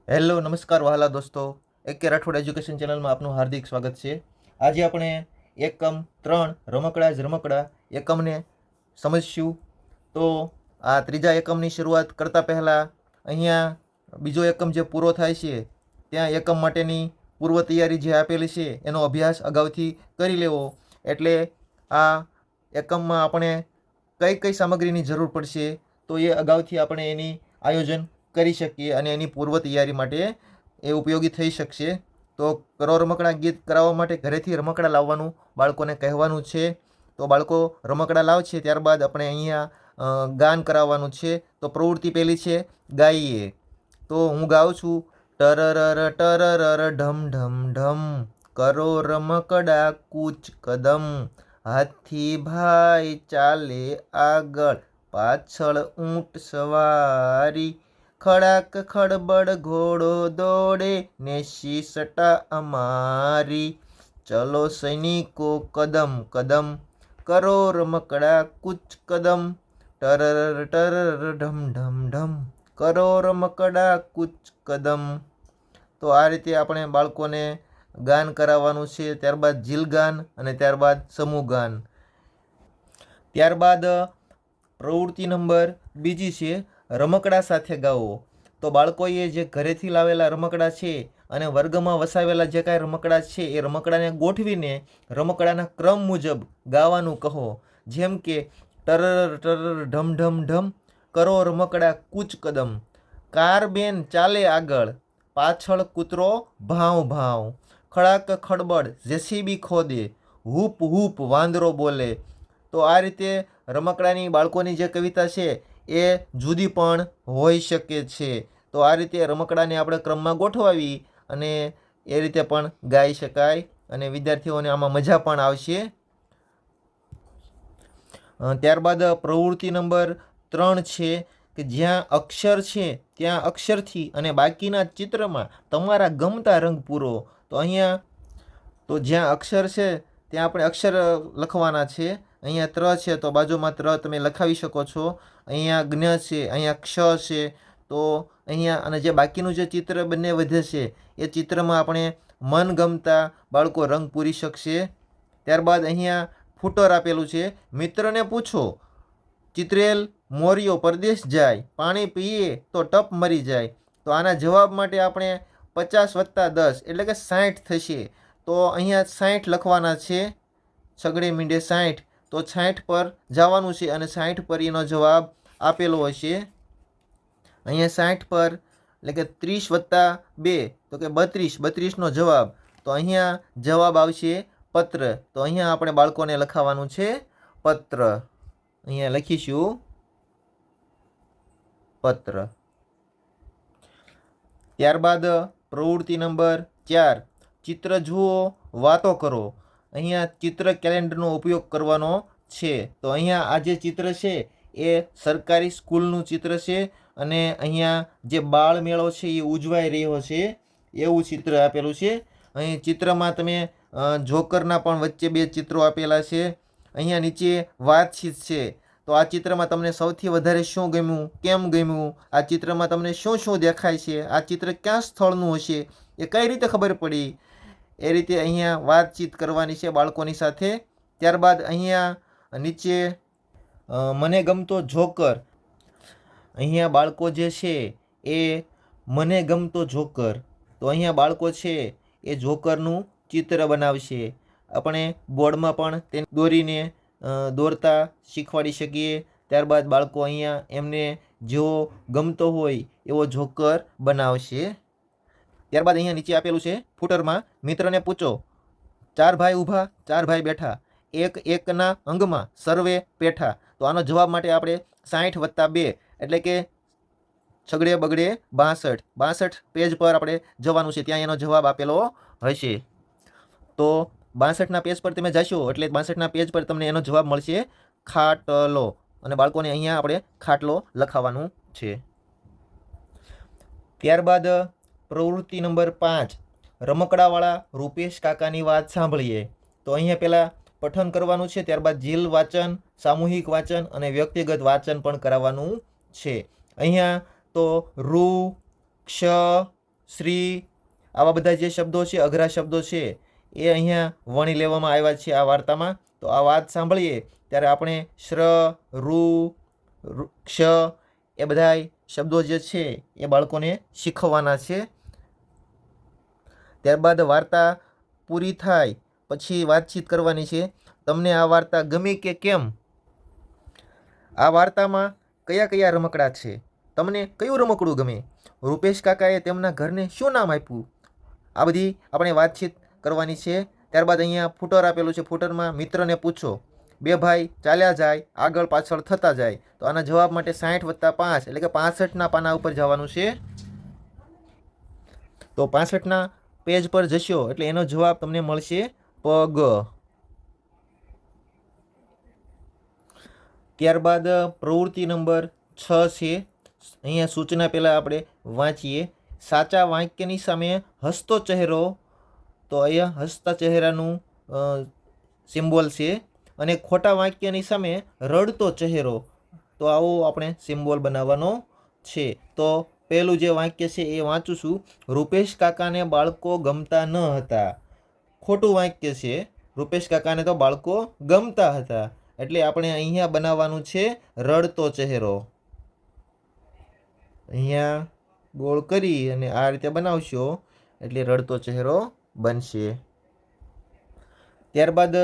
Hello નમસ્કાર વહાલા દોસ્તો, એક કે રાઠોડ એજ્યુકેશન ચેનલમાં આપનું હાર્દિક સ્વાગત છે. આજે આપણે એકમ 3 રમકડા જ રમકડા એકમને સમજશું. તો આ ત્રીજા એકમની શરૂઆત કરતાં પહેલાં અહીંયા બીજો એકમ જે પૂરો થાય છે ત્યાં એકમ માટેની પૂર્વ તૈયારી જે આપેલી છે એનો અભ્યાસ અગાઉથી કરી લેવો. એટલે આ એકમમાં આપણે કઈ કઈ સામગ્રીની જરૂર પડશે તો એ અગાઉથી આપણે એની આયોજન કરી શકીએ અને એની પૂર્વ તૈયારી માટે એ ઉપયોગી થઈ શકશે. તો કરો રમકડા ગીત કરાવવા માટે ઘરેથી રમકડા લાવવાનું બાળકોને કહેવાનું છે. તો બાળકો રમકડા લાવશે ત્યારબાદ આપણે અહીંયા ગાન કરાવવાનું છે. તો પ્રવૃત્તિ પહેલી છે ગાઈએ. તો હું ગાઉં છું: ટરરર ટરરર ઢમ ઢમ ઢમ, કરો રમકડા કૂચ કદમ, હાથી ભાઈ ચાલે આગળ, પાછળ ઊંટ સવારી, ખડાક ખડબડ ઘોડો દોડે, નેશી સટા અમારી, ચલો સૈનિકો કદમ કદમ, કરો રમકડા કૂચ કદમ, ટરર ટરર ઢમ ઢમ ઢમ, કરો રમકડા કૂચ કદમ. તો આ રીતે આપણે બાળકોને ગાન કરાવવાનું છે. ત્યારબાદ જીલ ગાન અને ત્યારબાદ સમૂહ ગાન. ત્યારબાદ પ્રવૃત્તિ નંબર બીજી છે રમકડા સાથે ગાઓ. તો બાળકોએ જે ઘરેથી લાવેલા રમકડા છે અને વર્ગમાં વસાવેલા જે કાંઈ રમકડા છે એ રમકડાને ગોઠવીને રમકડાના ક્રમ મુજબ ગાવાનું કહો. જેમ કે ટરર ટરર ઢમ ઢમ ઢમ, કરો રમકડા કૂચ કદમ, કાર બેન ચાલે આગળ, પાછળ કૂતરો ભાવ ભાવ, ખડાક ખડબડ જેસીબી ખોદે, હૂપ હૂપ વાંદરો બોલે. તો આ રીતે રમકડાની બાળકોની જે કવિતા છે એ જુદી પણ હોઈ શકે છે. તો આ રીતે રમકડાને આપણે ક્રમમાં ગોઠવાવી અને એ રીતે પણ ગાઈ શકાય અને વિદ્યાર્થીઓને આમાં મજા પણ આવશે. ત્યારબાદ પ્રવૃત્તિ નંબર 3 છે કે જ્યાં અક્ષર છે ત્યાં અક્ષરથી અને બાકીના ચિત્રમાં તમારા ગમતા રંગ પૂરો. તો અહીંયા તો જ્યાં અક્ષર છે ત્યાં આપણે અક્ષર લખવાના છે. અહીંયા ત્ર છે તો બાજુમાં ત્ર તમે લખાવી શકો છો. અહીંયા જ્ઞ છે, અહીંયા ક્ષ છે. તો અહીંયા અને જે બાકીનું જે ચિત્ર બંને વધે છે એ ચિત્રમાં આપણે મનગમતા બાળકો રંગ પૂરી શકશે. ત્યારબાદ અહીંયા ફૂટર આપેલું છે: મિત્રને પૂછો, ચિત્રેલ મોરિયો પરદેશ જાય, પાણી પીએ તો ટપ મરી જાય. તો આના જવાબ માટે આપણે 50+10 એટલે કે 60 થશે. તો અહીંયા 60 લખવાના છે. સગડે મીંડે 60. તો 60 પર જવાનું છે અને 60 પર એનો જવાબ આપેલો હશે. અહીંયા 60 પર એટલે કે 30+2 તો કે 32. 32નો જવાબ. તો અહીંયા જવાબ આવશે પત્ર. તો અહીંયા આપણે બાળકોને લખાવાનું છે પત્ર. અહીંયા લખીશું પત્ર. ત્યારબાદ પ્રવૃત્તિ નંબર 4 ચિત્ર જુઓ, વાતો કરો. અહીંયા ચિત્ર કેલેન્ડરનો ઉપયોગ કરવાનો છે. તો અહીંયા આ જે ચિત્ર છે એ સરકારી સ્કૂલનું ચિત્ર છે અને અહીંયા જે બાળ મેળો છે એ ઉજવાઈ રહ્યો છે એવું ચિત્ર આપેલું છે. અહીં ચિત્રમાં તમે જોકરના પણ વચ્ચે 2 ચિત્રો આપેલા છે. અહીંયા નીચે વાતચીત છે. તો આ ચિત્રમાં તમને સૌથી વધારે શું ગમ્યું, કેમ ગમ્યું, આ ચિત્રમાં તમને શું શું દેખાય છે, આ ચિત્ર ક્યાં સ્થળનું હશે, એ કઈ રીતે ખબર પડી, એ રીતે અહીંયા વાતચીત કરવાની છે બાળકોની સાથે. ત્યારબાદ અહીંયા નીચે મને ગમતો જોકર. અહીંયા બાળકો જે છે એ મને ગમતો જોકર. તો અહીંયા બાળકો છે એ જોકરનું ચિત્ર બનાવશે. આપણે બોર્ડમાં પણ તેને દોરીને દોરતા શીખવાડી શકીએ. ત્યારબાદ બાળકો અહીંયા એમને જેવો ગમતો હોય એવો જોકર બનાવશે. ત્યારબાદ અહીંયા નીચે આપેલું છે ફૂટરમાં: મિત્રને પૂછો, 4 ભાઈ ઊભા 4 ભાઈ બેઠા, એક એકના અંગમાં સર્વે પેઠા. તો આનો જવાબ માટે આપણે 60+2 એટલે કે છગડે બગડે 62. 62 પેજ પર આપણે જવાનું છે, ત્યાં એનો જવાબ આપેલો હશે. તો 62ના પેજ પર તમે જશો એટલે 62ના પેજ પર તમને એનો જવાબ મળશે ખાટલો. અને બાળકોને અહીંયા આપણે ખાટલો લખાવવાનું છે. ત્યારબાદ પ્રવૃત્તિ નંબર 5 રમકડાવાળા રૂપેશ કાકાની વાત સાંભળીએ. તો અહીંયા પહેલાં પઠન કરવાનું છે, ત્યારબાદ જીલ વાંચન, સામૂહિક વાંચન અને વ્યક્તિગત વાંચન પણ કરાવવાનું છે. અહીંયા તો રૂ, ક્ષ, શ્રી, આવા બધા જે શબ્દો છે, અઘરા શબ્દો છે, એ અહીંયા વણી લેવામાં આવ્યા છે આ વાર્તામાં. તો આ વાત સાંભળીએ ત્યારે આપણે શ્ર, રૂ, ક્ષ એ બધા શબ્દો જે છે એ બાળકોને શીખવવાના છે. ત્યારબાદ વાર્તા પૂરી થાય પછી વાતચીત કરવાની છે. તમને આ વાર્તા ગમી કે કેમ? આ વાર્તામાં કયા કયા રમકડા છે? તમને કયું રમકડું ગમે? રૂપેશ કાકાએ તેમના ઘરને શું નામ આપ્યું? આ બધી આપણે વાતચીત કરવાની છે. ત્યારબાદ અહીંયા ફૂટર આપેલું છે. ફૂટરમાં મિત્રને પૂછો. બે ભાઈ ચાલ્યા જાય, આગળ પાછળ થતા જાય. તો આના જવાબ માટે 60 + 5 એટલે કે 65ના પાના ઉપર જવાનું છે. તો 65ના પેજ પર જશો એટલે એનો જવાબ તમને મળશે પગ. ત્યારબાદ પ્રવૃત્તિ નંબર 6 છે. અહીંયા સૂચના પહેલાં આપણે વાંચીએ. સાચા વાક્યની સામે હસતો ચહેરો, તો અહીંયા હસતા ચહેરાનું સિમ્બોલ છે. અને ખોટા વાક્યની સામે રડતો ચહેરો, તો આવો આપણે સિમ્બોલ બનાવવાનો છે. તો પહેલું જે વાક્ય છે એ વાંચું છું. રૂપેશ કાકાને બાળકો ગમતા ન હતા. ખોટું વાક્ય છે. રૂપેશ કાકાને તો બાળકો ગમતા હતા. એટલે આપણે અહીંયા બનાવવાનું છે રડતો ચહેરો. અહીંયા ગોળ કરી અને આ રીતે બનાવશો એટલે રડતો ચહેરો બનશે. ત્યારબાદ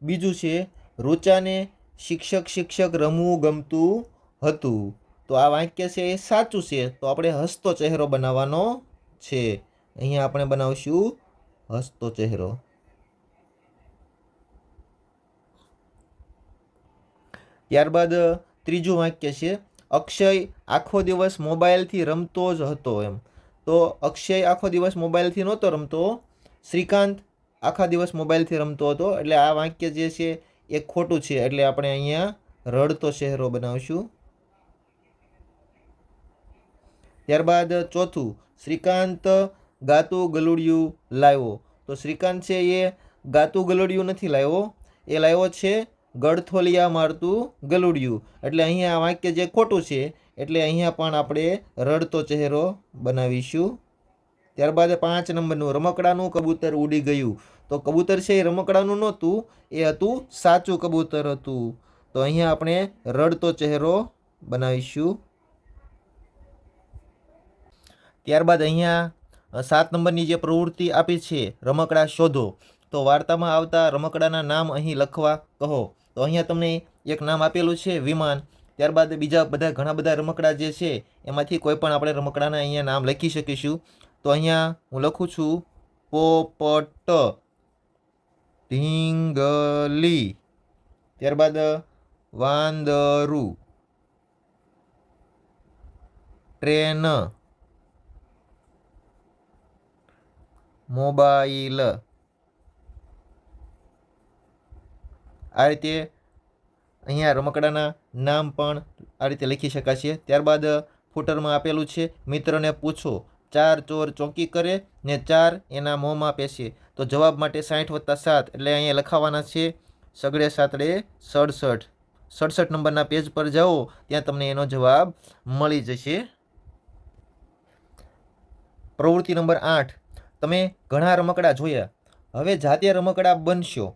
બીજું છે, રૂચાને શિક્ષક રમવું ગમતું હતું. તો આ વાક્ય છે એ સાચું છે. તો આપણે હસતો ચહેરો બનાવવાનો છે. અહીંયા આપણે બનાવશું હસતો ચહેરો. ત્યારબાદ ત્રીજું વાક્ય છે, અક્ષય આખો દિવસ મોબાઈલથી રમતો જ હતો એમ. તો અક્ષય આખો દિવસ મોબાઈલથી નહોતો રમતો, શ્રીકાંત આખા દિવસ મોબાઈલથી રમતો હતો. એટલે આ વાક્ય જે છે એ ખોટું છે. એટલે આપણે અહીંયા રડતો ચહેરો બનાવશું. ત્યારબાદ ચોથું, શ્રીકાંત ગાતું ગલુડિયું લાવ્યો. તો શ્રીકાંત છે એ ગાતું ગલુડિયું નથી લાવ્યો, એ લાવ્યો છે ગળથોલિયા મારતું ગલુડિયું. એટલે અહીંયા આ વાક્ય જે ખોટું છે એટલે અહીંયા પણ આપણે રડતો ચહેરો બનાવીશું. ત્યારબાદ 5 નંબરનું, રમકડાનું કબૂતર ઉડી ગયું. તો કબૂતર છે એ રમકડાનું નહોતું, એ હતું સાચું કબૂતર હતું. તો અહીંયા આપણે રડતો ચહેરો બનાવીશું. ત્યારબાદ અહીંયા 7 નંબરની જે પ્રવૃત્તિ આપી છે, રમકડા શોધો. તો વાર્તામાં આવતા રમકડાના નામ અહીં લખવા કહો. તો અહીંયા તમને એક નામ આપેલું છે વિમાન. ત્યારબાદ બીજા બધા ઘણા બધા રમકડા જે છે એમાંથી કોઈ પણ આપણે રમકડાના અહીંયા નામ લખી શકીશું. તો અહીંયા હું લખું છું પોપટ, ઢીંગલી, ત્યારબાદ વાંદરું, ટ્રેન, મોબાઈલ. આ રીતે અહીંયા રમકડાના નામ પણ આ રીતે લખી શકાશે. ત્યારબાદ ફૂટરમાં આપેલું છે, મિત્રને પૂછો. 4 ચોર ચોકી કરે ને 4 એના મોંમાં પેશે. તો જવાબ માટે 60 + 7 એટલે અહીંયા લખાવાના છે સગડે સાતડે 67. 67 નંબરના પેજ પર જાઓ ત્યાં તમને એનો જવાબ મળી જશે. પ્રવૃત્તિ નંબર 8, તમે ઘણા રમકડા જોયા, હવે જાતે રમકડા બનશો.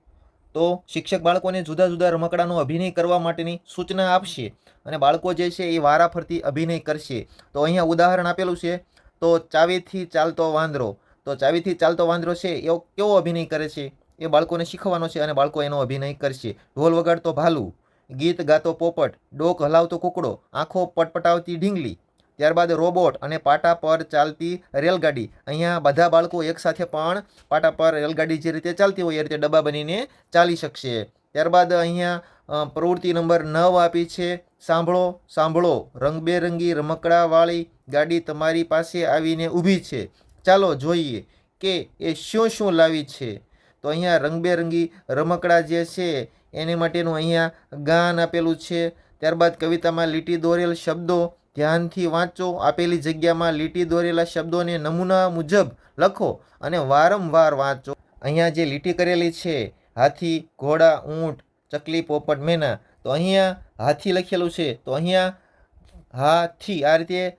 તો શિક્ષક બાળકોને જુદા જુદા રમકડાનો અભિનય કરવા માટેની સૂચના આપશે અને બાળકો જે છે એ વારાફરતી અભિનય કરશે. તો અહીંયા ઉદાહરણ આપેલું છે. તો ચાવીથી ચાલતો વાંદરો. તો ચાવીથી ચાલતો વાંદરો છે એવો કેવો અભિનય કરે છે એ બાળકોને શીખવાનો છે અને બાળકો એનો અભિનય કરશે. ઢોલ વગાડતો ભાલું, ગીત ગાતો પોપટ, ડોક હલાવતો કૂકડો, આંખો પટપટાવતી ઢીંગલી. ત્યારબાદ રોબોટ અને પાટા પર ચાલતી રેલગાડી. અહીંયા બધા બાળકો એકસાથે પણ પાટા પર રેલગાડી જે રીતે ચાલતી હોય એ રીતે ડબ્બા બનીને ચાલી શકશે. ત્યારબાદ અહીંયા પ્રવૃત્તિ નંબર 9 આપી છે, સાંભળો સાંભળો, રંગબેરંગી રમકડાવાળી ગાડી તમારી પાસે આવીને ઊભી છે. ચાલો જોઈએ કે એ શું શું લાવી છે. તો અહીંયા રંગબેરંગી રમકડા જે છે એને માટેનું અહીંયા ગાન આપેલું છે. ત્યારબાદ કવિતામાં લીટી દોરેલ શબ્દો ધ્યાનથી વાંચો. આપેલી જગ્યામાં લીટી દોરેલા શબ્દોને નમૂના મુજબ લખો અને વારંવાર વાંચો. અહીંયા જે લીટી કરેલી છે, હાથી, ઘોડા, ઊંટ, ચકલી, પોપટ, મેના. તો અહીંયા હાથી લખેલું છે. તો અહીંયા હાથી આ રીતે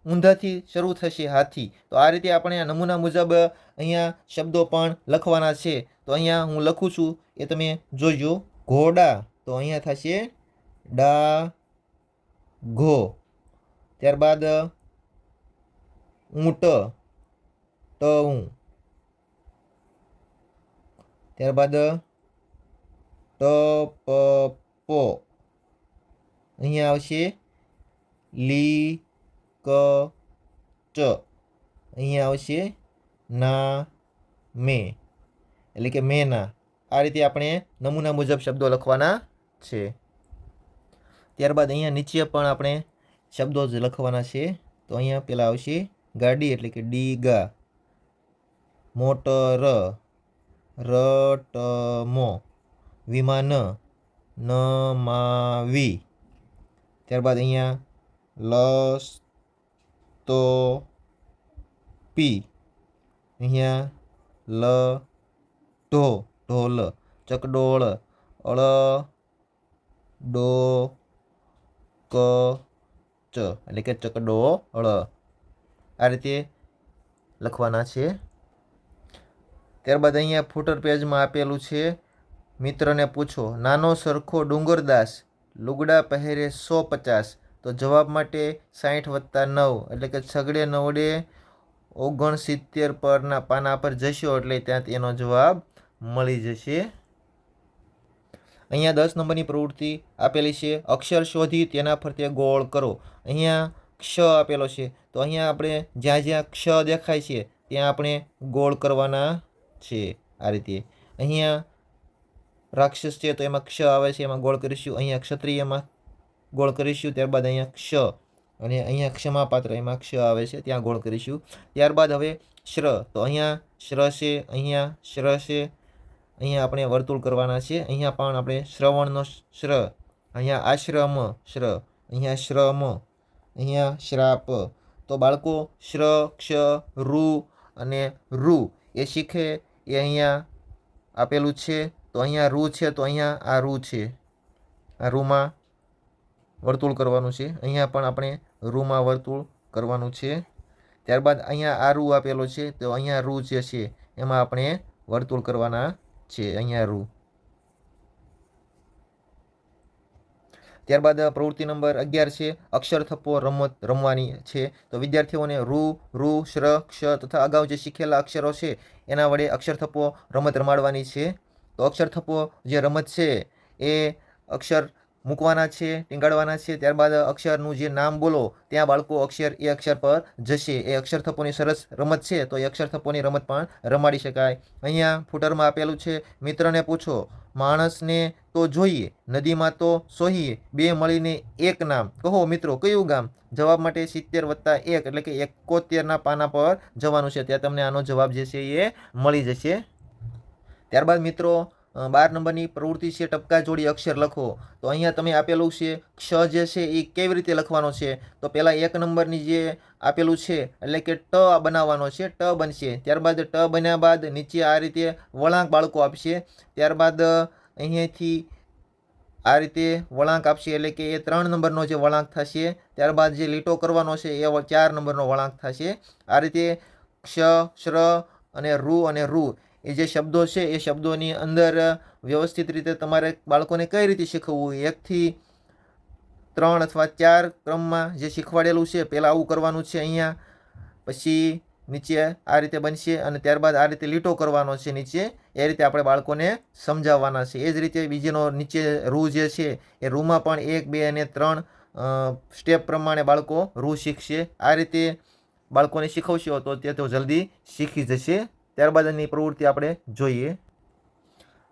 ઊંધાથી શરૂ થશે હાથી. તો આ રીતે આપણે આ નમૂના મુજબ અહીંયા શબ્દો પણ લખવાના છે. તો અહીંયા હું લખું છું એ તમે જોજો. ઘોડા તો અહીંયા થશે ડા ઘો. ત્યારબાદ ઊંટ ટ. ત્યારબાદ ટપપો. અહીંયા આવશે લી ક ચ. અહીંયા આવશે ના મે એટલે કે મેના. આ રીતે આપણે નમૂના મુજબ શબ્દો લખવાના છે. ત્યારબાદ અહીંયા નીચે પણ આપણે શબ્દો જ લખવાના છે. તો અહીંયા પેલા આવશે ગાડી એટલે કે ડી ગા. મોટર રટમો. વિમાન નમાવી. ત્યારબાદ અહીંયા લસ્તો પી. અહીંયા ઢો ઢોલ. ચકડોળ અળ ડો ક ચ એટલે કે ચકડોળ. આ રીતે લખવાના છે. ત્યારબાદ અહીંયા ફૂટર પેજમાં આપેલું છે મિત્રને પૂછો નાનો સરખો ડુંગરદાસ લુગડા પહેરે 150. તો જવાબ માટે 60+9 એટલે કે છગડે નવડે 69 પરના પાના પર જશો એટલે ત્યાં એનો જવાબ મળી જશે. અહીંયા 10 નંબરની પ્રવૃત્તિ આપેલી છે. અક્ષર શોધી તેના ફરતે ગોળ કરો. અહીંયા ક્ષ આપેલો છે. તો અહીંયા આપણે જ્યાં જ્યાં ક્ષ દેખાય છે ત્યાં આપણે ગોળ કરવાના છે. આ રીતે અહીંયા રાક્ષસ છે તો એમાં ક્ષ આવે છે, એમાં ગોળ કરીશું. અહીંયા ક્ષત્રિયમાં ગોળ કરીશું. ત્યારબાદ અહીંયા ક્ષ અને અહીંયા ક્ષમાપાત્ર એમાં ક્ષ આવે છે ત્યાં ગોળ કરીશું. ત્યારબાદ હવે શ્ર. તો અહીંયા શ્ર છે, અહીંયા શ્ર છે. અહીંયા આપણે વર્તુળ કરવાના છે. અહીંયા પણ આપણે શ્રવણનો શ્ર. અહીંયા આશ્રમ શ્ર. અહીંયા શ્રમ. અહીંયા શ્રાપ. તો બાળકો શ્ર ક્ષ રૂ અને રૂ એ શીખે એ અહીંયા આપેલું છે. તો અહીંયા રૂ છે તો અહીંયા આ રૂ છે. આ રૂમાં વર્તુળ કરવાનું છે. અહીંયા પણ આપણે રૂમાં વર્તુળ કરવાનું છે. ત્યારબાદ અહીંયા આ રૂ આપેલો છે તો અહીંયા રૂ જે છે એમાં આપણે વર્તુળ કરવાના છે. અહીંયા રૂ. ત્યારબાદ પ્રવૃત્તિ નંબર 11 છે અક્ષર થપ્પો રમત રમવાની છે. તો વિદ્યાર્થીઓને રૂ રૂ શ્ર ક્ષ તથા અગાઉ જે શીખેલા અક્ષરો છે એના વડે અક્ષર થપ્પો રમત રમાડવાની છે. તો અક્ષર થપ્પો જે રમત છે એ અક્ષર મૂકવાના છે, ટીંગાડવાના છે. ત્યારબાદ અક્ષરનું જે નામ બોલો ત્યાં બાળકો અક્ષર એ અક્ષર પર જશે. એ અક્ષર થપ્પોની સરસ રમત છે તો એ અક્ષર થપ્પોની રમત પણ રમાડી શકાય. અહીંયા ફૂટરમાં આપેલું છે મિત્રને પૂછો માણસને તો જોઈએ નદીમાં તો સોહીએ બે મળીને એક નામ કહો મિત્રો કયું ગામ. જવાબ માટે 70+1 એટલે કે 71ના પાના પર જવાનું છે. ત્યાં તમને આનો જવાબ જે છે એ મળી જશે. ત્યારબાદ મિત્રો 12 નંબરની પ્રવૃત્તિ છે ટપકા જોડી અક્ષર લખો. તો અહીંયા તમે આપેલું છે ક્ષ જે છે એ કેવી રીતે લખવાનો છે. તો પહેલાં 1 નંબરની જે આપેલું છે એટલે કે ટ બનાવવાનો છે. ટ બનશે. ત્યારબાદ ટ બન્યા બાદ નીચે આ રીતે વળાંક બાળકો આપશે. ત્યારબાદ અહીંયાથી આ રીતે વળાંક આપશે એટલે કે એ 3 નંબરનો જે વળાંક થશે. ત્યારબાદ જે લીટો કરવાનો છે એ 4 નંબરનો વળાંક થશે. આ રીતે ક્ષ શ્ર અને રૂ એ જે શબ્દો છે એ શબ્દોની અંદર વ્યવસ્થિત રીતે તમારે બાળકોને કઈ રીતે શીખવવું 1 થી 3 અથવા 4 ક્રમમાં જે શીખવાડેલું છે પહેલાં આવું કરવાનું છે. અહીંયા પછી નીચે આ રીતે બનશે અને ત્યારબાદ આ રીતે લીટો કરવાનો છે નીચે. એ રીતે આપણે બાળકોને સમજાવવાના છે. એ જ રીતે બીજેનો નીચે રૂ જે છે એ રૂમાં પણ 1 2 અને 3 સ્ટેપ પ્રમાણે બાળકો રૂ શીખશે. આ રીતે બાળકોને શીખવશો તો તે તો જલ્દી શીખી જશે. ત્યારબાદની પ્રવૃત્તિ આપણે જોઈએ.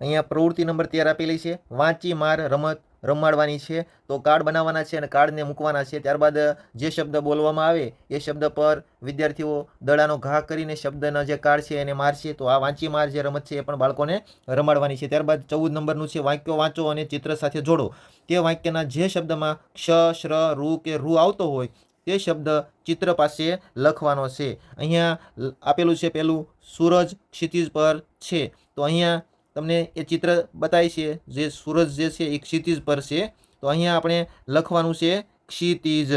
અહીંયા પ્રવૃત્તિ નંબર 13 આપેલી છે વાંચી માર રમત રમાડવાની છે. તો કાર્ડ બનાવવાના છે અને કાર્ડને મૂકવાના છે. ત્યારબાદ જે શબ્દ બોલવામાં આવે એ શબ્દ પર વિદ્યાર્થીઓ દડાનો ઘા કરીને શબ્દના જે કાર્ડ છે એને મારશે. તો આ વાંચી માર જે રમત છે એ પણ બાળકોને રમાડવાની છે. ત્યારબાદ 14 નંબરનું છે વાક્યો વાંચો અને ચિત્ર સાથે જોડો. તે વાક્યના જે શબ્દમાં ક્ષ શ્ર રૂ કે રૂ આવતો હોય તે શબ્દ ચિત્ર પાસે લખવાનો છે. અહીંયા આપેલું છે પહેલું સૂરજ ક્ષિતિજ પર છે. તો અહીંયા તમને એ ચિત્ર બતાય છે જે સૂરજ જે છે એ ક્ષિતિજ પર છે. તો અહીંયા આપણે લખવાનું છે ક્ષિતિજ.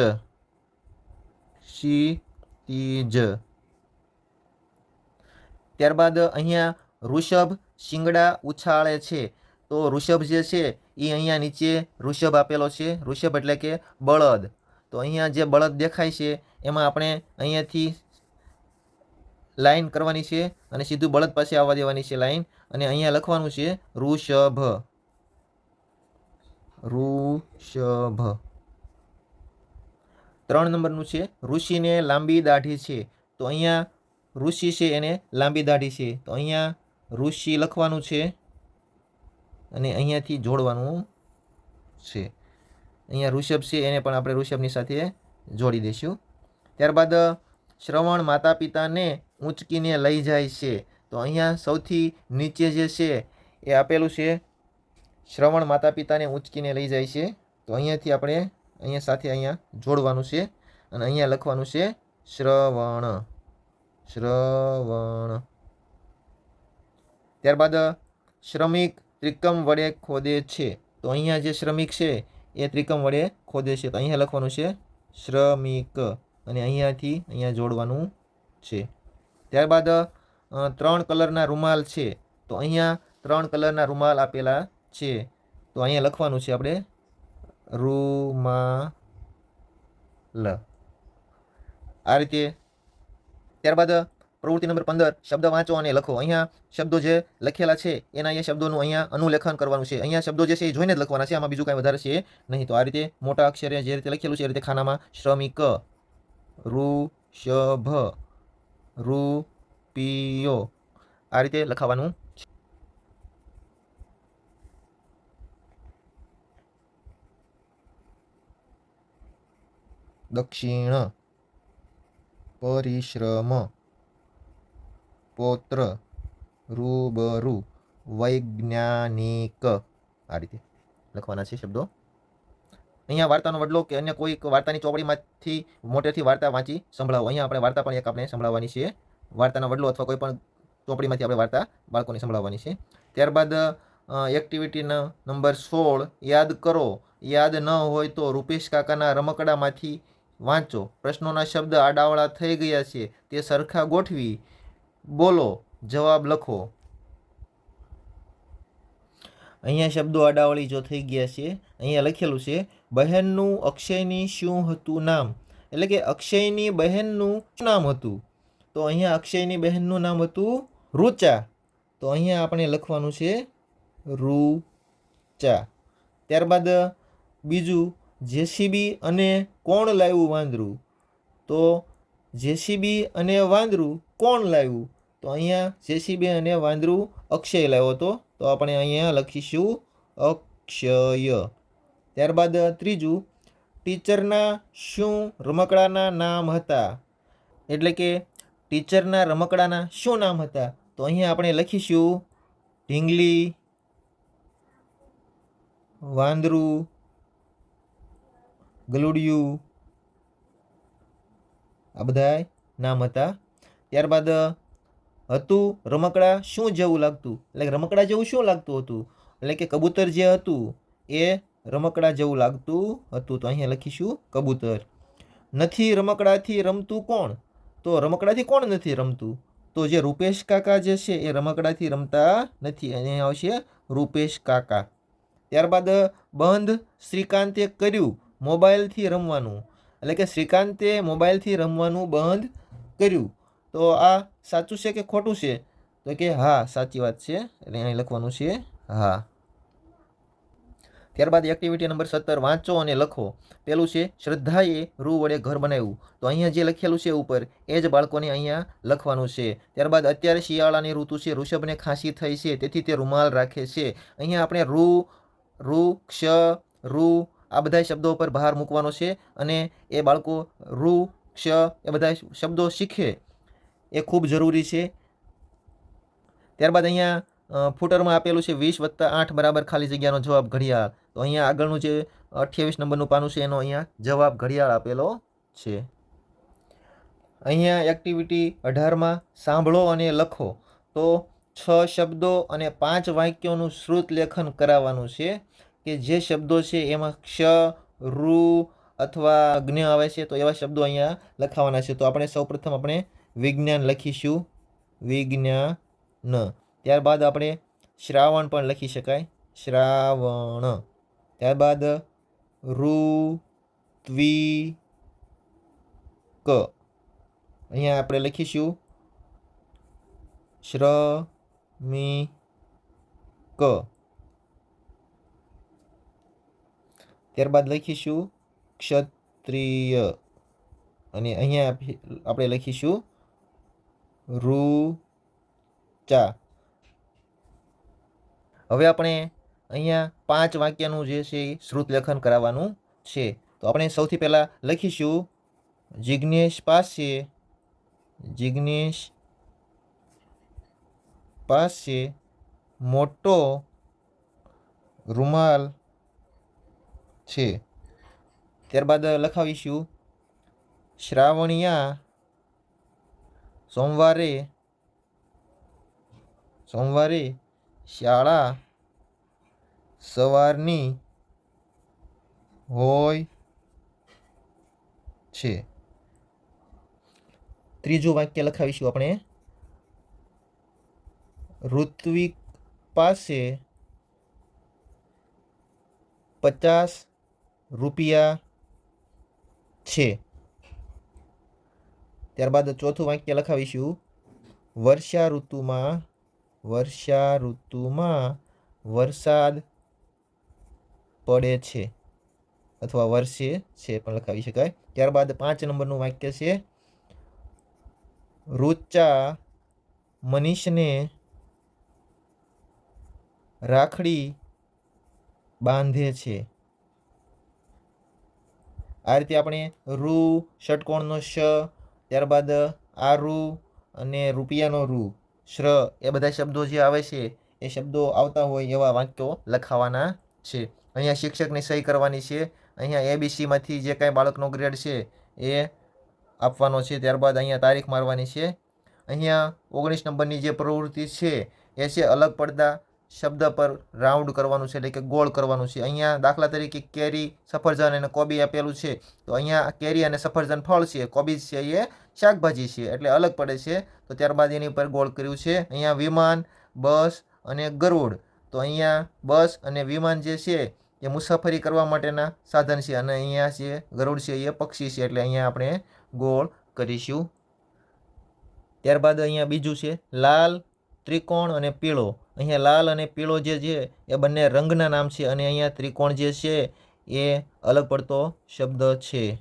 ક્ષિતિજ. ત્યારબાદ અહીંયા ઋષભ શિંગડા ઉછાળે છે. તો ઋષભ જે છે એ અહીંયા નીચે ઋષભ આપેલો છે. ઋષભ એટલે કે બળદ. તો અહીંયા જે બળદ દેખાય છે એમાં આપણે અહીંયાથી લાઈન કરવાની છે અને સીધું બળદ પાસે આવવા દેવાની છે લાઈન, અને અહીંયા લખવાનું છે ઋષભ. ઋષભ. 3 નંબરનું છે ઋષિને લાંબી દાઢી છે. તો અહીંયા ઋષિ છે એને લાંબી દાઢી છે. તો અહીંયા ઋષિ લખવાનું છે અને અહીંયાથી જોડવાનું છે. અહીંયા ઋષભ છે એને પણ આપણે ઋષભની સાથે જોડી દઈશું. ત્યારબાદ શ્રવણ માતા પિતાને ઊંચકીને લઈ જાય છે. તો અહીંયા સૌથી નીચે જે છે એ આપેલું છે શ્રવણ માતા પિતાને ઊંચકીને લઈ જાય છે. તો અહીંયાથી આપણે અહીંયા સાથે અહીંયા જોડવાનું છે અને અહીંયા લખવાનું છે શ્રવણ. શ્રવણ. ત્યારબાદ શ્રમિક ત્રિકમ વડે ખોદે છે. તો અહીંયા જે શ્રમિક છે એ ત્રિકમ વડે ખોદે છે. તો અહીંયા લખવાનું છે શ્રમિક અને અહીંયાથી અહીંયા જોડવાનું છે. ત્યારબાદ 3 કલરના રૂમાલ છે. તો અહીંયા 3 કલરના રૂમાલ આપેલા છે. તો અહીંયા લખવાનું છે આપણે રૂમાલ. આ રીતે. ત્યારબાદ પ્રવૃત્તિ નંબર 15 શબ્દ વાંચો અને લખો. અહીંયા શબ્દો જે લખેલા છે એના અહીંયા શબ્દોનું અહીંયા અનુલેખન કરવાનું છે. અહીંયા શબ્દો જે છે એ જોઈને જ લખવાના છે, આમાં બીજું કાંઈ વધારે છે નહીં. તો આ રીતે મોટા અક્ષરે જે રીતે લખેલું છે એ રીતે ખાનામાં શ્રમિક, ઋષભ, રૂપિયો આ રીતે લખાવાનું. દક્ષિણ, પરિશ્રમ, પૌત્ર, રૂબરૂ, વૈજ્ઞાનિક આ રીતે લખવાના છે શબ્દો. અહીંયા વાર્તાનો વડલો કે અન્ય કોઈ વાર્તાની ચોપડીમાંથી મોટેથી વાર્તા વાંચી સંભળાવો. અહીંયા આપણે વાર્તા પણ એક આપણે સંભળાવવાની છે. વાર્તાનો વડલો અથવા કોઈ પણ ચોપડીમાંથી આપણે વાર્તા બાળકોને સંભળાવવાની છે. ત્યારબાદ એક્ટિવિટી નંબર 16 યાદ કરો. યાદ ન હોય તો રૂપેશ કાકાના રમકડામાંથી વાંચો. પ્રશ્નોના શબ્દ આડાવળા થઈ ગયા છે તે સરખા ગોઠવી બોલો, જવાબ લખો. અહીંયા શબ્દો આડાવળી જો થઈ ગયા છે, અહીંયા લખેલું છે બહેનનું અક્ષયની શું હતું નામ, એટલે કે અક્ષયની બહેનનું શું નામ હતું. તો અહીંયા અક્ષયની બહેનનું નામ હતું રુચા. તો અહીંયા આપણે લખવાનું છે રુચા. ત્યારબાદ બીજું જેસીબી અને કોણ લાવ્યું વાંદરું. તો જેસીબી અને વાંદરું કોણ લાવ્યું. તો અહીંયા જેસીબી અને વાંદરું અક્ષય લાવ્યો હતો. તો આપણે અહીંયા લખીશું અક્ષય. ત્યારબાદ ત્રીજું ટીચરના શું રમકડાના નામ હતા, એટલે કે ટીચરના રમકડાના શું નામ હતા. તો અહીંયા આપણે લખીશું ઢીંગલી, વાંદરું, ગલુડિયું આ બધા નામ હતા. ત્યારબાદ હતું રમકડા શું જેવું લાગતું, એટલે કે રમકડા જેવું શું લાગતું હતું, એટલે કે કબૂતર જે હતું એ રમકડા જેવું લાગતું હતું. તો અહીંયા લખીશું કબૂતર. નથી રમકડાથી રમતું કોણ. તો રમકડાથી કોણ નથી રમતું. તો જે રૂપેશ કાકા જે છે એ રમકડાથી રમતા નથી. અહીંયા આવશે રૂપેશ કાકા. ત્યારબાદ બંધ શ્રીકાંતે કર્યું મોબાઈલથી રમવાનું, એટલે કે શ્રીકાંતે મોબાઈલથી રમવાનું બંધ કર્યું. તો આ સાચું છે કે ખોટું છે. તો કે હા સાચી વાત છે, એટલે અહીં લખવાનું છે હા. ત્યારબાદ એક્ટિવિટી નંબર 17 વાંચો અને લખો. પેલું છે શ્રદ્ધાએ રૂ વડે ઘર બનાવ્યું. તો અહીંયા જે લખેલું છે ઉપર એ જ બાળકોને અહીંયા લખવાનું છે. ત્યારબાદ અત્યારે શિયાળાની ઋતુ છે, ઋષભને ખાંસી થઈ છે તેથી તે રૂમાલ રાખે છે. અહીંયા આપણે રૂ, ક્ષ, રૂ આ બધા શબ્દો ઉપર ભાર મૂકવાનો છે અને એ બાળકો રૂ, ક્ષ એ બધા શબ્દો શીખે એ ખૂબ જરૂરી છે. ત્યારબાદ અહીંયા ફૂટરમાં આપેલું છે 20+8 = ખાલી જગ્યાનો જવાબ ઘડિયાળ. તો અહીંયા આગળનું જે 28 નંબરનું પાનું છે એનો અહીંયા જવાબ ઘડિયાળ આપેલો છે. અહીંયા એક્ટિવિટી 18માં સાંભળો અને લખો. તો 6 શબ્દો અને 5 વાક્યોનું શ્રુત લેખન કરાવવાનું છે કે જે શબ્દો છે એમાં ક્ષ, રૂ અથવા જ્ઞ આવે છે તો એવા શબ્દો અહીંયા લખાવાના છે. તો આપણે સૌપ્રથમ આપણે વિજ્ઞાન લખીશું, વિજ્ઞાન. ત્યારબાદ આપણે શ્રાવણ પણ લખી શકાય, શ્રાવણ. ત્યારબાદ ઋત્વિક, અહીંયા આપણે લખીશું શ્રમિક. ત્યારબાદ લખીશું ક્ષત્રિય, અને અહીંયા આપણે લખીશું રુચા. હવે આપણે અહીંયા 5 વાક્યનું જે છે એ શ્રુત લેખન કરાવવાનું છે. તો આપણે સૌથી પહેલાં લખીશું જિજ્ઞેશ પાસે મોટો રૂમાલ છે. ત્યારબાદ લખાવીશું શ્રાવણિયા સોમવારે શાળા સવારની હોય છે. ત્રીજું વાક્ય લખાવીશું આપણે ઋત્વિક પાસે 50 રૂપિયા છે. ત્યારબાદ ચોથું વાક્ય લખાવીશું વર્ષા ઋતુમાં વરસાદ પડે છે, અથવા વરસે છે પણ લખાવી શકાય. ત્યારબાદ 5 નંબરનું વાક્ય છે રુચા મનીષને રાખડી બાંધે છે. આ રીતે આપણે રૂ, ષટકોણનો શ, ત્યારબાદ આરુ અને રૂપિયાનો રૂ, શ્ર, એ બધા શબ્દો જે આવે છે એ શબ્દો આવતા હોય એવા વાક્યો લખાવાના છે. અહીંયા શિક્ષકની સહી કરવાની છે. અહીંયા ABCમાંથી જે કાંઈ બાળકનો ગ્રેડ છે એ આપવાનો છે. ત્યારબાદ અહીંયા તારીખ મારવાની છે. અહીંયા 19 નંબરની જે પ્રવૃત્તિ છે એ છે અલગ પડતા શબ્દ પર રાઉન્ડ કરવાનું છે, એટલે કે ગોળ કરવાનું છે. અહીંયા દાખલા તરીકે કેરી, સફરજન અને કોબી આપેલું છે. તો અહીંયા કેરી અને સફરજન ફળ છે, કોબી છે એ શાકભાજી છે, એટલે અલગ પડે છે. તો ત્યારબાદ એની ઉપર ગોળ કર્યું છે. અહીંયા વિમાન, બસ અને ગરુડ. તો અહીંયા બસ અને વિમાન જે છે એ મુસાફરી કરવા માટેના સાધન છે, અને અહીંયા છે ગરુડ છે એ પક્ષી છે, એટલે અહીંયા આપણે ગોળ કરીશું. ત્યારબાદ અહીંયા બીજું છે લાલ, ત્રિકોણ અને પીળો. અહીંયા લાલ અને પીળો જે છે એ બંને રંગના નામ છે, અને અહીંયા ત્રિકોણ જે છે એ અલગ પડતો શબ્દ છે.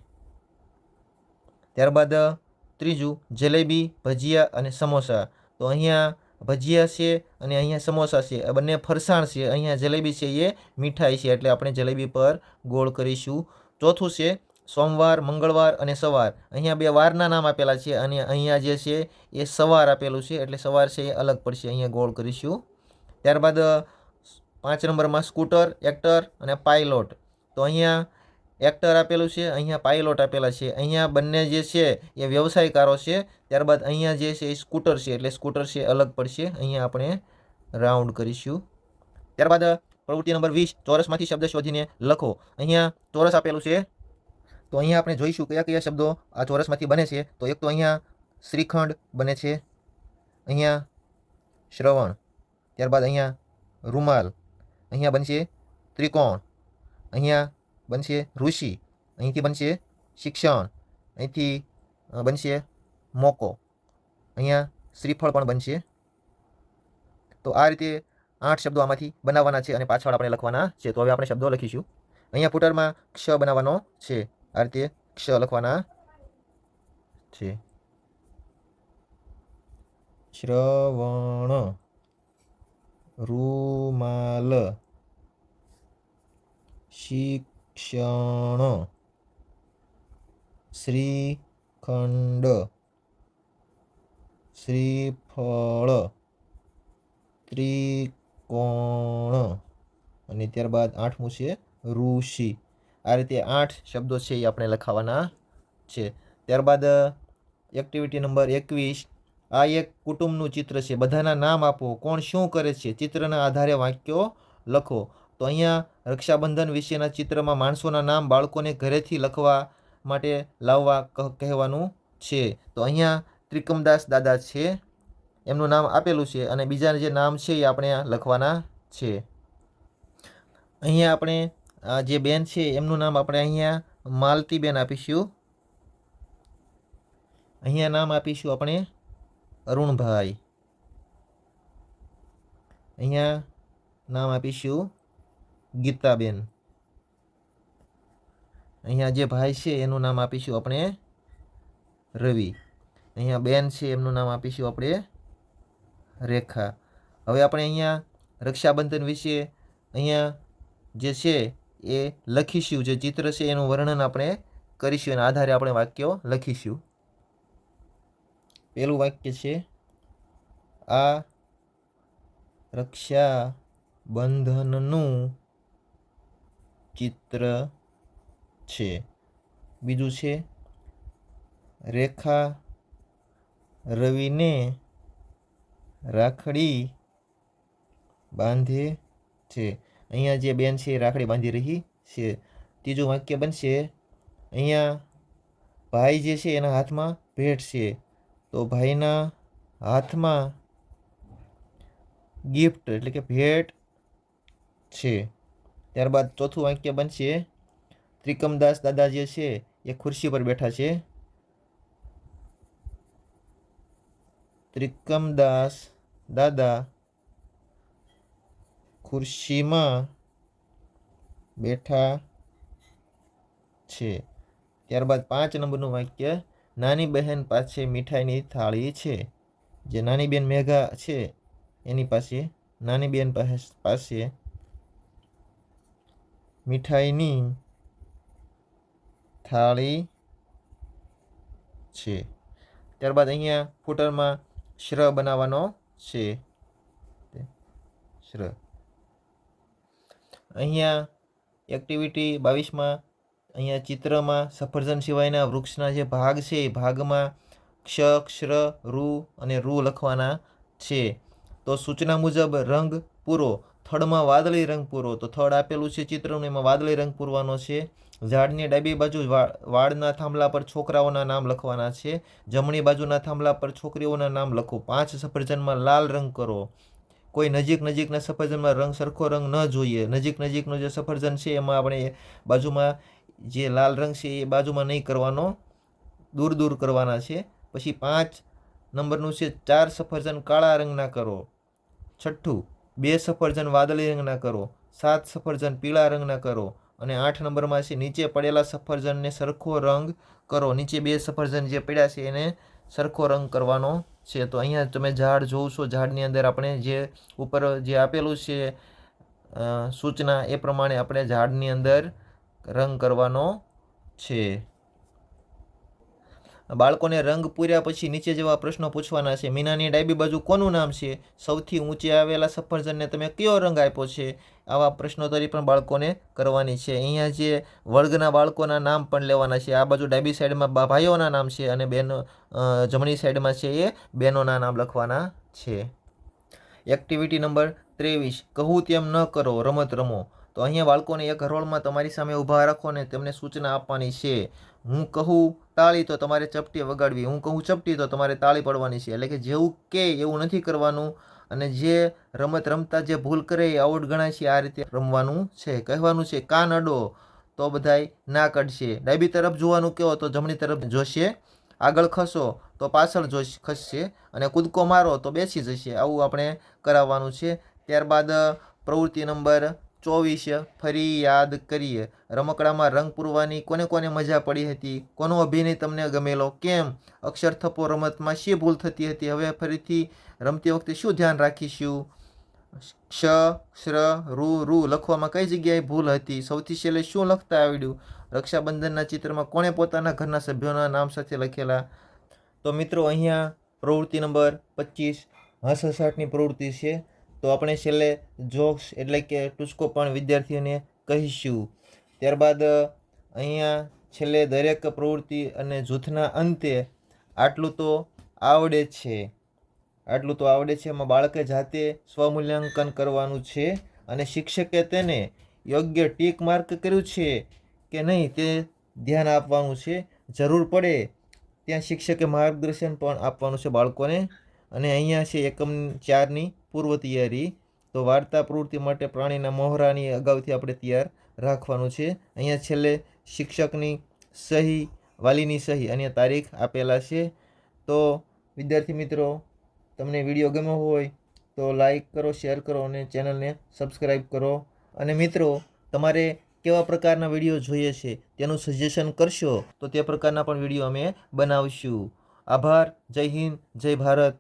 ત્યારબાદ ત્રીજું જલેબી, ભજીયા અને સમોસા. તો અહીંયા ભજીયા છે અને અહીંયા સમોસા છે, આ બંને ફરસાણ છે. અહીંયા જલેબી છે એ મીઠાઈ છે, એટલે આપણે જલેબી પર ગોળ કરીશું. ચોથું છે સોમવાર, મંગળવાર અને સવાર. અહીંયા 2 વારના નામ આપેલા છે, અને અહીંયા જે છે એ સવાર આપેલું છે, એટલે સવાર છે એ અલગ પડશે, અહીંયા ગોળ કરીશું. ત્યારબાદ 5 નંબરમાં સ્કૂટર, એક્ટર અને પાયલોટ. તો અહીંયા એક્ટર આપેલું છે, અહીંયા પાયલોટ આપેલા છે. અહીંયા બંને જે છે એ વ્યવસાયકારો છે. ત્યારબાદ અહીંયા જે છે એ સ્કૂટર છે, એટલે સ્કૂટર છે અલગ પડશે, અહીંયા આપણે રાઉન્ડ કરીશું. ત્યારબાદ પ્રવૃત્તિ નંબર 20 ચોરસમાંથી શબ્દ શોધીને લખો. અહીંયા ચોરસ આપેલું છે, તો અહીંયા આપણે જોઈશું કયા કયા શબ્દો આ ચોરસમાંથી બને છે. તો એક તો અહીંયા શ્રીખંડ બને છે, અહીંયા શ્રવણ, ત્યારબાદ અહીંયા રૂમાલ, અહીંયા બનશે ત્રિકોણ, અહીંયા બનશે ઋષિ, અહીંથી બનશે શિક્ષણ, અહીંથી બનશે મોકો, અહીંયા શ્રીફળ પણ બનશે. તો આ રીતે 8 શબ્દો આમાંથી બનાવવાના છે, અને પાછળ આપણે લખવાના છે. તો હવે આપણે શબ્દો લખીશું. અહીંયા ફૂટરમાં ક્ષ બનાવવાનો છે, આ રીતે ક્ષ લખવાના છે. શ્રવણ, રૂમાલ, શિક્ષણ, શ્રીખંડ, શ્રીફળ, ત્રિકોણ, અને ત્યારબાદ 8મું છે ઋષિ. આ રીતે 8 શબ્દો છે એ આપણે લખાવાના છે. ત્યારબાદ એક્ટિવિટી નંબર 21, આ એક કુટુંબનું ચિત્ર છે, બધાના નામ આપો, કોણ શું કરે છે, ચિત્રના આધારે વાક્યો લખો. તો અહીંયા રક્ષાબંધન વિશેના ચિત્રમાં માણસોના નામ બાળકોને ઘરેથી લખવા માટે લાવવા કહેવાનું છે. તો અહીંયા ત્રિકમદાસ દાદા છે, એમનું નામ આપેલું છે, અને બીજા જે નામ છે એ આપણે લખવાના છે. અહીંયા આપણે જે બેન છે એમનું નામ આપણે અહીંયા માલતીબેન આપીશું. અહીંયા નામ આપીશું આપણે અરુણભાઈ. અહીંયા નામ આપીશું ગીતાબેન. અહીંયા જે ભાઈ છે એનું નામ આપીશું આપણે રવિ. અહીંયા બેન છે એમનું નામ આપીશું આપણે રેખા. હવે આપણે અહીંયા રક્ષાબંધન વિશે અહીંયા જે છે એ લખીશું. જે ચિત્ર છે એનું વર્ણન આપણે કરીશું, એના આધારે આપણે વાક્યો લખીશું. પહેલું વાક્ય છે, આ રક્ષાબંધનનું ચિત્ર છે. બીજું છે, રેખા રવિને રાખડી બાંધે છે. અહીંયા જે બેન છે એ રાખડી બાંધી રહી છે. ત્રીજું વાક્ય બનશે, અહીંયા ભાઈ જે છે એના હાથમાં ભેટ છે, તો ભાઈના હાથમાં ગિફ્ટ એટલે કે ભેટ છે. ત્યારબાદ ચોથું વાક્ય બનશે, ત્રિકમદાસ દાદા જે છે એ ખુરશી પર બેઠા છે. ત્રિકમદાસ દાદા ખુરશીમાં બેઠા છે. ત્યારબાદ 5 નંબરનું વાક્ય, નાની બહેન પાસે મીઠાઈની થાળી છે. જે નાની બેન મેઘા છે એની પાસે, નાની બેન પાસે મીઠાઈની થાળી છે. ત્યારબાદ અહીંયા ફૂટરમાં શ્ર બનાવવાનો છે. શ્ર. અહીંયા એક્ટિવિટી 22માં અહીંયા ચિત્રમાં સફરજન સિવાયના વૃક્ષના જે ભાગ છે એ ભાગમાં ક્ષ, ક્ષર, રૂ અને રૂ લખવાના છે. તો સૂચના મુજબ રંગ પૂરો. થડમાં વાદળી રંગ પૂરો. તો થડ આપેલું છે ચિત્રનું, એમાં વાદળી રંગ પૂરવાનો છે. ઝાડની ડાબી બાજુ વાડના થાંભલા પર છોકરાઓના નામ લખવાના છે. જમણી બાજુના થાંભલા પર છોકરીઓના નામ લખો. 5 સફરજનમાં લાલ રંગ કરો. કોઈ નજીકના સફરજનમાં રંગ સરખો રંગ ન જોઈએ. નજીકનો જે સફરજન છે એમાં આપણે બાજુમાં જે લાલ રંગ છે એ બાજુમાં નહીં કરવાનો, દૂર કરવાના છે. પછી 5 નંબરનું છે, 4 સફરજન કાળા રંગના કરો. છઠ્ઠું, 2 સફરજન વાદળી રંગના કરો. 7 સફરજન પીળા રંગના કરો. અને 8 નંબરમાં છે, નીચે પડેલા સફરજનને સરખો રંગ કરો. નીચે 2 સફરજન જે પડ્યા છે એને સરખો રંગ કરવાનો છે. તો અહીંયા તમે ઝાડ જોવો છો, ઝાડની અંદર આપણે જે ઉપર જે આપેલું છે સૂચના એ પ્રમાણે આપણે ઝાડની અંદર રંગ કરવાનો છે. બાળકોને રંગ પૂર્યા પછી નીચે જેવા પ્રશ્નો પૂછવાના છે. મીનાની ડાબી બાજુ કોનું નામ છે? સૌથી ઊંચે આવેલા સફરજનને તમે કયો રંગ આપ્યો છે? આવા પ્રશ્નોત્તરી પણ બાળકોને કરવાની છે. અહીંયા જે વર્ગના બાળકોના નામ પણ લેવાના છે. આ બાજુ ડાબી સાઈડમાં ભાઈઓના નામ છે અને બહેનો જમણી સાઈડમાં છે એ બહેનોના નામ લખવાના છે. એક્ટિવિટી નંબર 23, કહું તેમ ન કરો, રમત રમો. તો અહીંયા બાળકોને એક હરોળમાં તમારી સામે ઊભા રાખો ને તેમને સૂચના આપવાની છે. હું કહું તાળી તો તમારે ચપટી વગાડવી. હું કહું ચપટી તો તમારે તાળી પડવાની છે. એટલે કે જેવું કે એવું નથી કરવાનું, અને જે રમત રમતા જે ભૂલ કરે એ આઉટ ગણાય છે. આ રીતે રમવાનું છે. કહેવાનું છે, કાન અડો તો બધાય ના કાઢશે. ડાબી તરફ જોવાનું કહો તો જમણી તરફ જોશે. આગળ ખસો તો પાછળ ખસશે. અને કૂદકો મારો તો બેસી જશે. આવું આપણે કરાવવાનું છે. ત્યારબાદ પ્રવૃત્તિ નંબર 24, ફરી યાદ કરીએ. રમકડામાં રંગ પૂરવાની કોને કોને મજા પડી હતી? કોનો અભિનય તમને ગમેલો? કેમ? અક્ષર થપ્પો રમતમાં શી ભૂલ થતી હતી? હવે ફરીથી રમતી વખતે શું ધ્યાન રાખીશું? ક્ષ, ક્ષર, રૂ લખવામાં કઈ જગ્યાએ ભૂલ હતી? સૌથી છેલ્લે શું લખતા આવડ્યું? રક્ષાબંધનના ચિત્રમાં કોણે પોતાના ઘરના સભ્યોના નામ સાથે લખેલા? તો મિત્રો અહીંયા પ્રવૃત્તિ નંબર 25 હસહસાટની પ્રવૃત્તિ છે. તો આપણે છેલ્લે જોક્સ એટલે કે ટૂચકો પણ વિદ્યાર્થીઓને કહીશું. ત્યારબાદ અહીંયા છેલ્લે દરેક પ્રવૃત્તિ અને જૂથના અંતે આટલું તો આવડે છે એમાં બાળકે જાતે સ્વમૂલ્યાંકન કરવાનું છે અને શિક્ષકે તેને યોગ્ય ટીક માર્ક કર્યું છે કે નહીં તે ધ્યાન આપવાનું છે. જરૂર પડે ત્યાં શિક્ષકે માર્ગદર્શન પણ આપવાનું છે બાળકોને. અને અહીંયા છે એકમ 4ની પૂર્વ તૈયારી. તો વાર્તા પ્રવૃત્તિ માટે પ્રાણીના મોહરાની અગાઉથી આપણે તૈયાર રાખવાનું છે. અહીંયા છેલ્લે શિક્ષકની સહી, વાલીની સહી અને તારીખ આપેલા છે. તો વિદ્યાર્થી મિત્રો, તમને વિડીયો ગમ્યો હોય તો લાઈક કરો, શેર કરો અને ચેનલને સબસ્ક્રાઈબ કરો. અને મિત્રો, તમારે કેવા પ્રકારના વિડીયો જોઈએ છે તેનું સજેશન કરશો તો તે પ્રકારના પણ વિડીયો અમે બનાવશું. આભાર. જય હિન્દ, જય ભારત.